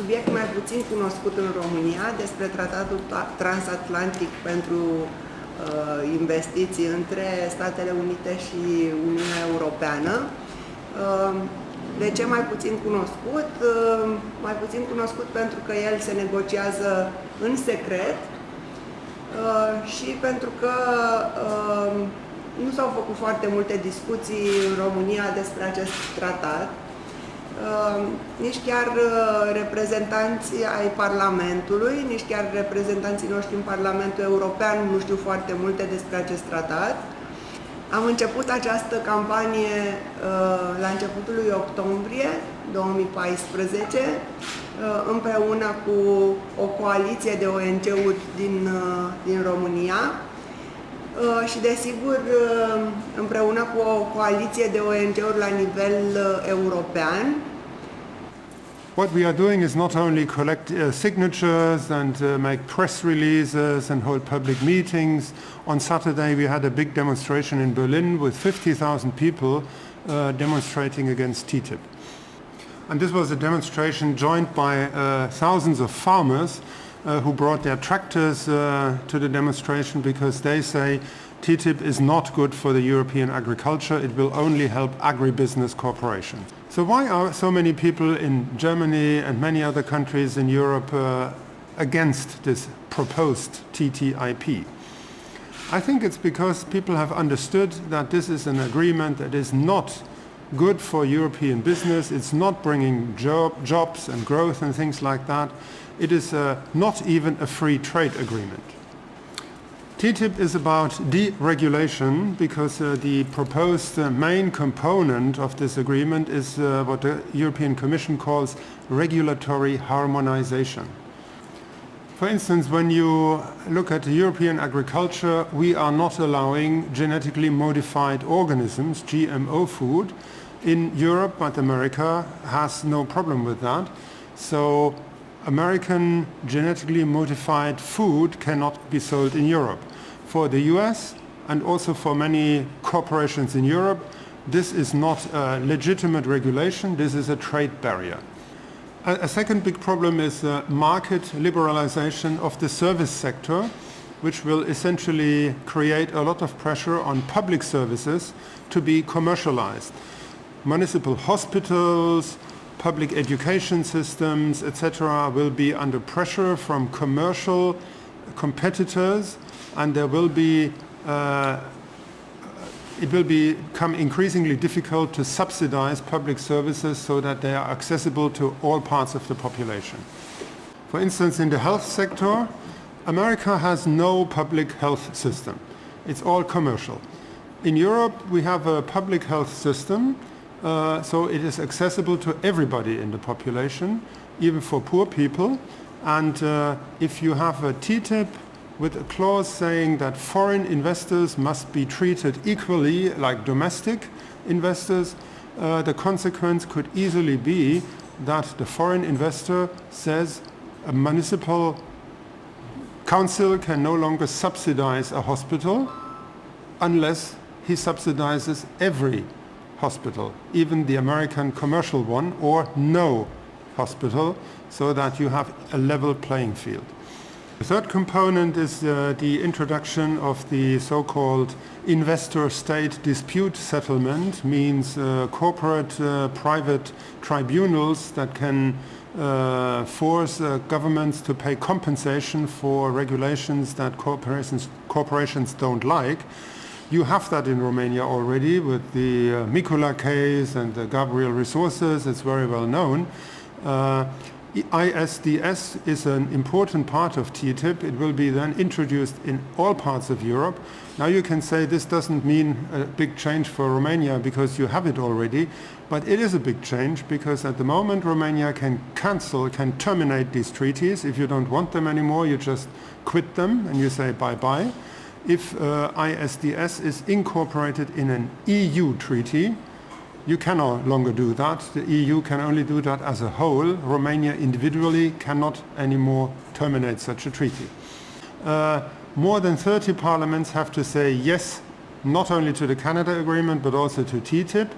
subiect mai puțin cunoscut în România, despre tratatul transatlantic pentru investiții între Statele Unite și Uniunea Europeană. De ce mai puțin cunoscut? Mai puțin cunoscut pentru că el se negociază în secret și pentru că nu s-au făcut foarte multe discuții în România despre acest tratat. Nici chiar reprezentanții ai Parlamentului, nici chiar reprezentanții noștri în Parlamentul European nu știu foarte multe despre acest tratat. Am început această campanie la începutul lui octombrie 2014, împreună cu o coaliție de ONG-uri din România și, desigur, împreună cu o coaliție de ONG-uri la nivel european. What we are doing is not only collect signatures and make press releases and hold public meetings. On Saturday we had a big demonstration in Berlin with 50,000 people demonstrating against TTIP. And this was a demonstration joined by thousands of farmers who brought their tractors to the demonstration because they say TTIP is not good for the European agriculture, it will only help agribusiness corporations. So why are so many people in Germany and many other countries in Europe against this proposed TTIP? I think it's because people have understood that this is an agreement that is not good for European business, it's not bringing jobs and growth and things like that. It is not even a free trade agreement. TTIP is about deregulation because the proposed main component of this agreement is what the European Commission calls regulatory harmonization. For instance, when you look at European agriculture, we are not allowing genetically modified organisms, GMO food, in Europe, but America has no problem with that. So American genetically modified food cannot be sold in Europe. For the US and also for many corporations in Europe, this is not a legitimate regulation, this is a trade barrier. A second big problem is market liberalization of the service sector, which will essentially create a lot of pressure on public services to be commercialized. Municipal hospitals, public education systems, etc. will be under pressure from commercial competitors, and there will be it will become increasingly difficult to subsidize public services so that they are accessible to all parts of the population. For instance, in the health sector, America has no public health system. It's all commercial. In Europe, we have a public health system, so it is accessible to everybody in the population, even for poor people. And if you have a TTIP with a clause saying that foreign investors must be treated equally like domestic investors, the consequence could easily be that the foreign investor says a municipal council can no longer subsidize a hospital unless he subsidizes every hospital, even the American commercial one, or no hospital, so that you have a level playing field. The third component is the introduction of the so-called investor-state dispute settlement, means corporate private tribunals that can force governments to pay compensation for regulations that corporations don't like. You have that in Romania already with the Micula case and the Gabriel resources, it's very well known. ISDS is an important part of TTIP. It will be then introduced in all parts of Europe. Now you can say this doesn't mean a big change for Romania because you have it already, but it is a big change because at the moment Romania can terminate these treaties. If you don't want them anymore, you just quit them and you say bye-bye. If ISDS is incorporated in an EU treaty, you can no longer do that. The EU can only do that as a whole. Romania individually cannot anymore terminate such a treaty. More than 30 parliaments have to say yes, not only to the Canada Agreement, but also to TTIP.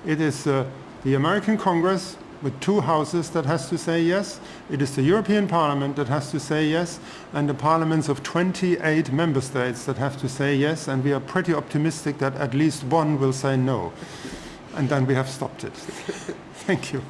It is the American Congress, with 2 houses that has to say yes. It is the European Parliament that has to say yes, and the parliaments of 28 member states that have to say yes, and we are pretty optimistic that at least one will say no. And then we have stopped it. Thank you.